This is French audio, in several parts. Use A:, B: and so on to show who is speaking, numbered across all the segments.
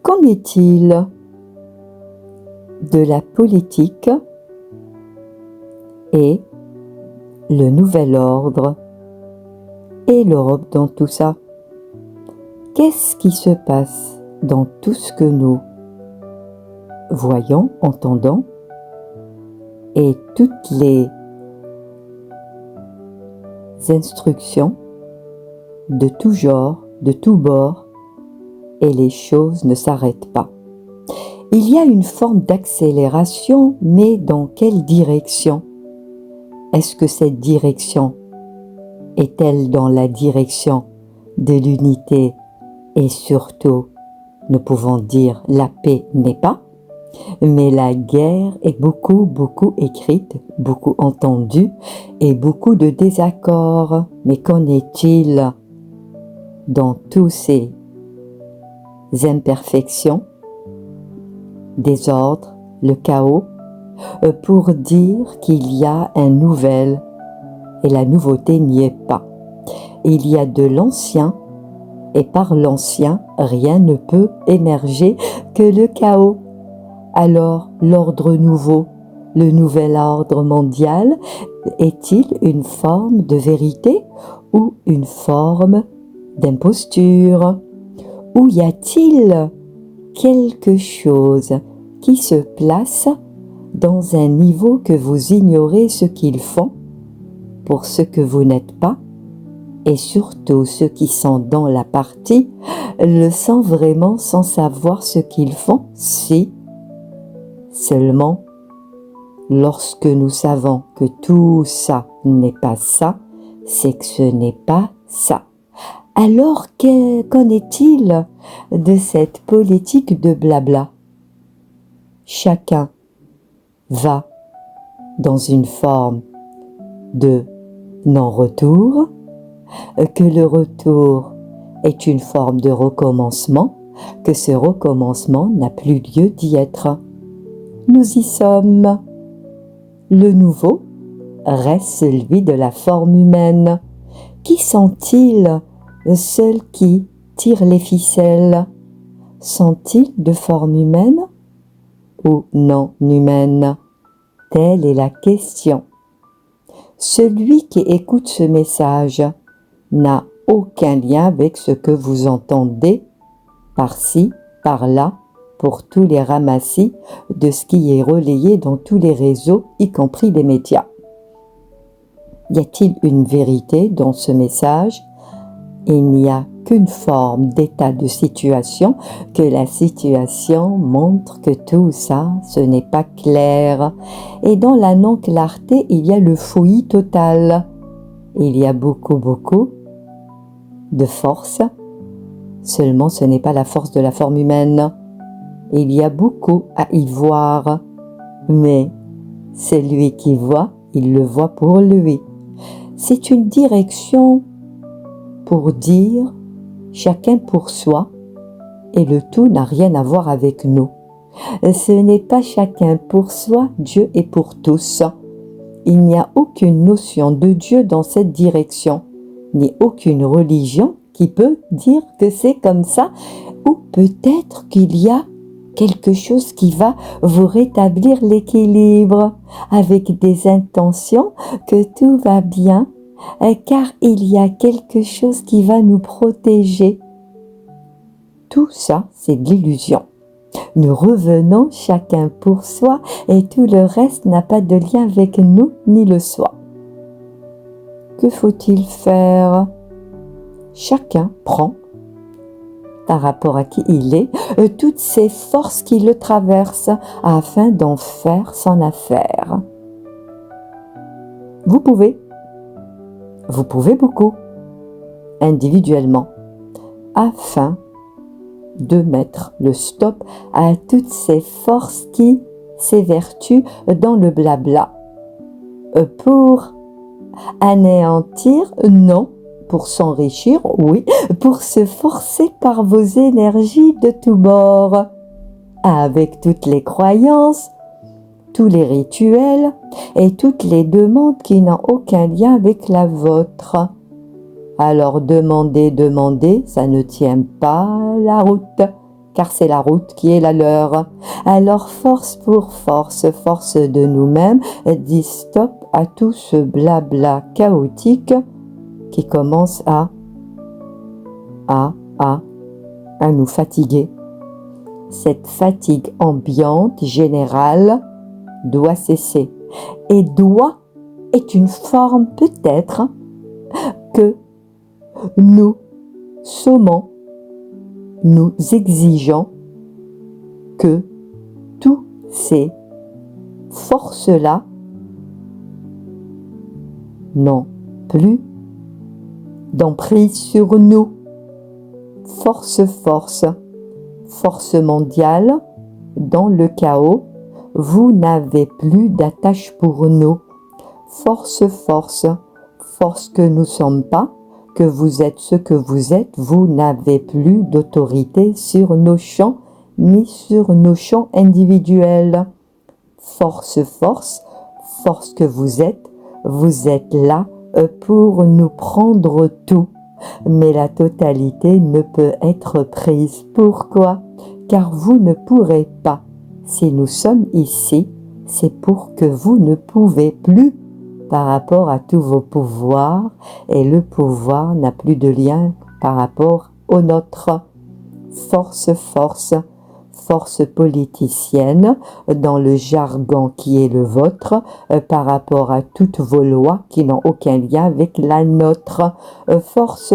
A: Qu'en est-il de la politique et le nouvel ordre et l'Europe dans tout ça? Qu'est-ce qui se passe dans tout ce que nous voyons, entendons, et toutes les instructions de tout genre, de tout bord, et les choses ne s'arrêtent pas. Il y a une forme d'accélération, mais dans quelle direction? Est-ce que cette direction est-elle dans la direction de l'unité et surtout, nous pouvons dire la paix n'est pas, mais la guerre est beaucoup écrite, beaucoup entendue et beaucoup de désaccords. Mais qu'en est-il dans tous ces imperfections, désordre, le chaos, pour dire qu'il y a un nouvel et la nouveauté n'y est pas. Il y a de l'ancien et par l'ancien, rien ne peut émerger que le chaos. Alors, l'ordre nouveau, le nouvel ordre mondial, est-il une forme de vérité ou une forme d'imposture? Ou y a-t-il quelque chose qui se place dans un niveau que vous ignorez ce qu'ils font pour ce que vous n'êtes pas? Et surtout ceux qui sont dans la partie le sont vraiment sans savoir ce qu'ils font, si seulement lorsque nous savons que tout ça n'est pas ça, c'est que ce n'est pas ça. Alors qu'en est-il de cette politique de blabla? Chacun va dans une forme de non-retour, que le retour est une forme de recommencement, que ce recommencement n'a plus lieu d'y être. Nous y sommes. Le nouveau reste celui de la forme humaine. Qui sont-ils, ceux qui tirent les ficelles? Sont-ils de forme humaine ou non humaine? Telle est la question. Celui qui écoute ce message n'a aucun lien avec ce que vous entendez par-ci, par-là, pour tous les ramassis de ce qui est relayé dans tous les réseaux, y compris les médias. Y a-t-il une vérité dans ce message? Il n'y a qu'une forme d'état de situation, que la situation montre que tout ça, ce n'est pas clair. Et dans la non-clarté, il y a le fouillis total. Il y a beaucoup de force, seulement ce n'est pas la force de la forme humaine. Il y a beaucoup à y voir, mais celui qui voit, il le voit pour lui. C'est une direction pour dire chacun pour soi, et le tout n'a rien à voir avec nous. Ce n'est pas chacun pour soi, Dieu est pour tous. Il n'y a aucune notion de Dieu dans cette direction, ni aucune religion qui peut dire que c'est comme ça, ou peut-être qu'il y a quelque chose qui va vous rétablir l'équilibre avec des intentions que tout va bien, car il y a quelque chose qui va nous protéger. Tout ça, c'est de l'illusion. Nous revenons chacun pour soi et tout le reste n'a pas de lien avec nous ni le soi. Que faut-il faire? Chacun prend, par rapport à qui il est, toutes ces forces qui le traversent afin d'en faire son affaire. Vous pouvez beaucoup, individuellement, afin de mettre le stop à toutes ces forces qui s'évertuent dans le blabla. Pour anéantir, non. Pour s'enrichir, oui. Pour se forcer par vos énergies de tous bords. Avec toutes les croyances, tous les rituels et toutes les demandes qui n'ont aucun lien avec la vôtre. Alors demander, ça ne tient pas la route. car c'est la route qui est la leur. Alors force pour force, force de nous-mêmes, dit stop à tout ce blabla chaotique qui commence à nous fatiguer. Cette fatigue ambiante générale doit cesser. Et doit est une forme peut-être que nous sommons, nous exigeons que tous ces forces-là n'ont plus d'emprise sur nous. Force mondiale, dans le chaos, vous n'avez plus d'attache pour nous. Force que nous sommes pas, que vous êtes ce que vous êtes, vous n'avez plus d'autorité sur nos champs, ni sur nos champs individuels. Force que vous êtes là pour nous prendre tout. Mais la totalité ne peut être prise. Pourquoi? Car vous ne pourrez pas. Si nous sommes ici, c'est pour que vous ne pouvez plus par rapport à tous vos pouvoirs, et le pouvoir n'a plus de lien par rapport au nôtre. Force politicienne dans le jargon qui est le vôtre par rapport à toutes vos lois qui n'ont aucun lien avec la nôtre. Force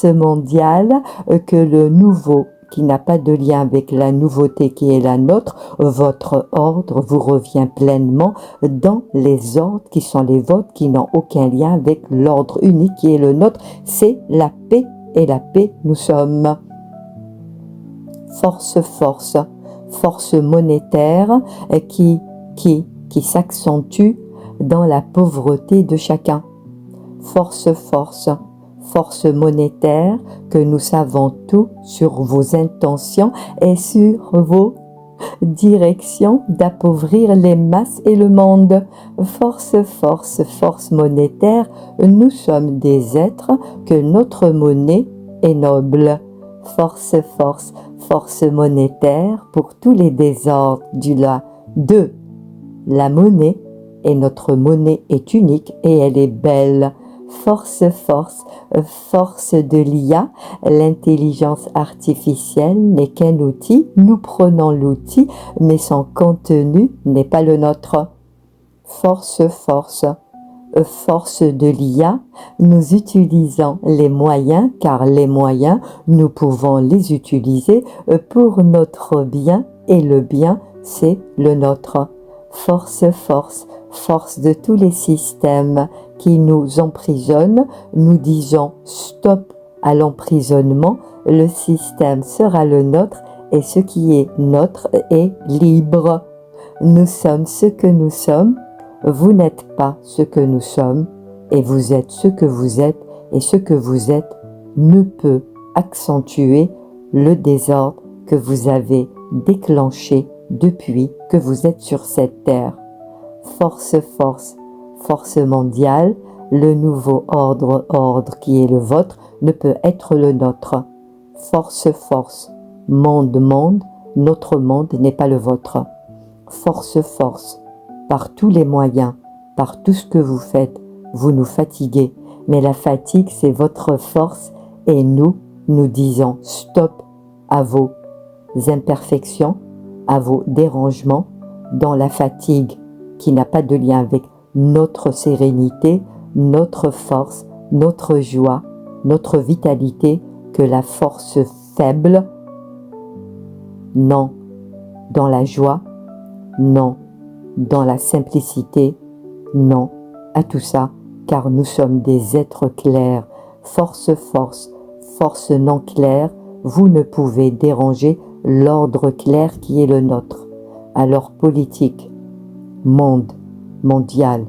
A: mondiale que le nouveau qui n'a pas de lien avec la nouveauté qui est la nôtre, votre ordre vous revient pleinement dans les ordres qui sont les vôtres, qui n'ont aucun lien avec l'ordre unique qui est le nôtre, c'est la paix, et la paix nous sommes. Force monétaire qui s'accentue dans la pauvreté de chacun. Force monétaire que nous savons tout sur vos intentions et sur vos directions d'appauvrir les masses et le monde. Force monétaire, nous sommes des êtres que notre monnaie est noble. Force monétaire pour tous les désordres de la monnaie, et notre monnaie est unique et elle est belle. Force de l'IA, l'intelligence artificielle n'est qu'un outil, nous prenons l'outil, mais son contenu n'est pas le nôtre. Force de l'IA, nous utilisons les moyens, car les moyens, nous pouvons les utiliser pour notre bien, et le bien, c'est le nôtre. Force de tous les systèmes qui nous emprisonnent, nous disons stop à l'emprisonnement, le système sera le nôtre, et ce qui est nôtre est libre. Nous sommes ce que nous sommes, vous n'êtes pas ce que nous sommes, et vous êtes ce que vous êtes, et ce que vous êtes ne peut accentuer le désordre que vous avez déclenché depuis que vous êtes sur cette terre. Force mondiale, le nouveau ordre qui est le vôtre ne peut être le nôtre. Force, monde, notre monde n'est pas le vôtre. Force, par tous les moyens, par tout ce que vous faites, vous nous fatiguez, mais la fatigue c'est votre force, et nous disons stop à vos imperfections, à vos dérangements, dans la fatigue qui n'a pas de lien avec notre sérénité, notre force, notre joie, notre vitalité, que la force faible. Non dans la joie, non dans la simplicité, non à tout ça, car nous sommes des êtres clairs. Force non claire, vous ne pouvez déranger l'ordre clair qui est le nôtre. Alors politique, monde, mondial,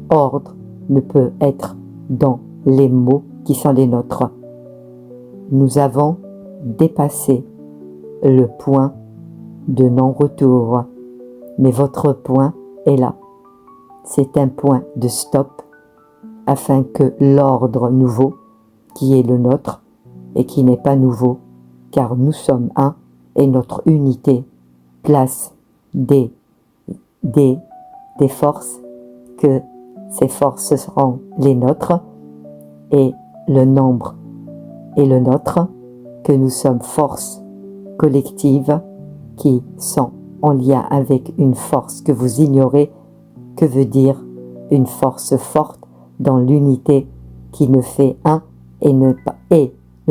A: ordre ne peut être dans les mots qui sont les nôtres. Nous avons dépassé le point de non-retour, mais votre point est là. C'est un point de stop afin que l'ordre nouveau, qui est le nôtre et qui n'est pas nouveau, car nous sommes un et notre unité place des forces, que ces forces seront les nôtres, et le nombre est le nôtre, que nous sommes forces collectives qui sont en lien avec une force que vous ignorez. Que veut dire une force forte dans l'unité qui ne fait un et ne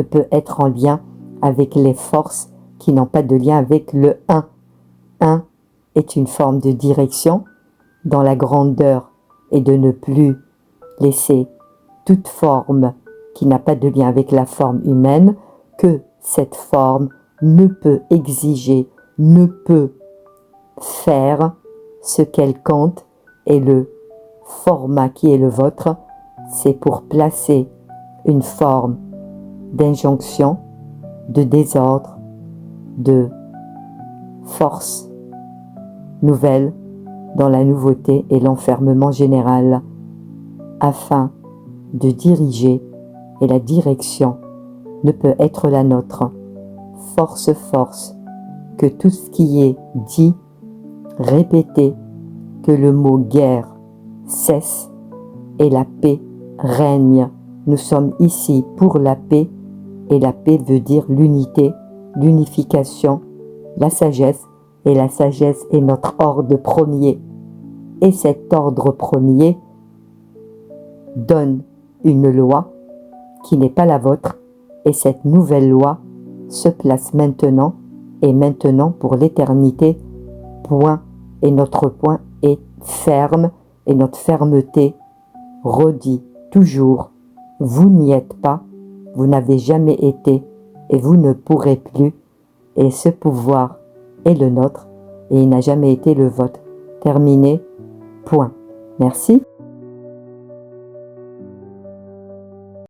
A: peut être en lien avec les forces qui n'ont pas de lien avec le un. Un est une forme de direction dans la grandeur et de ne plus laisser toute forme qui n'a pas de lien avec la forme humaine, que cette forme ne peut exiger, ne peut faire ce qu'elle compte, et le format qui est le vôtre, c'est pour placer une forme d'injonction, de désordre, de force nouvelle dans la nouveauté et l'enfermement général, afin de diriger, et la direction ne peut être la nôtre. Force, que tout ce qui est dit, répété, que le mot guerre cesse et la paix règne. Nous sommes ici pour la paix, et la paix veut dire l'unité, l'unification, la sagesse, et la sagesse est notre ordre premier. Et cet ordre premier donne une loi qui n'est pas la vôtre, et cette nouvelle loi se place maintenant, et maintenant pour l'éternité. Point, et notre point est ferme, et notre fermeté redit toujours: vous n'y êtes pas, vous n'avez jamais été, et vous ne pourrez plus, et ce pouvoir est le nôtre, et il n'a jamais été le vôtre. Terminé. Point. Merci.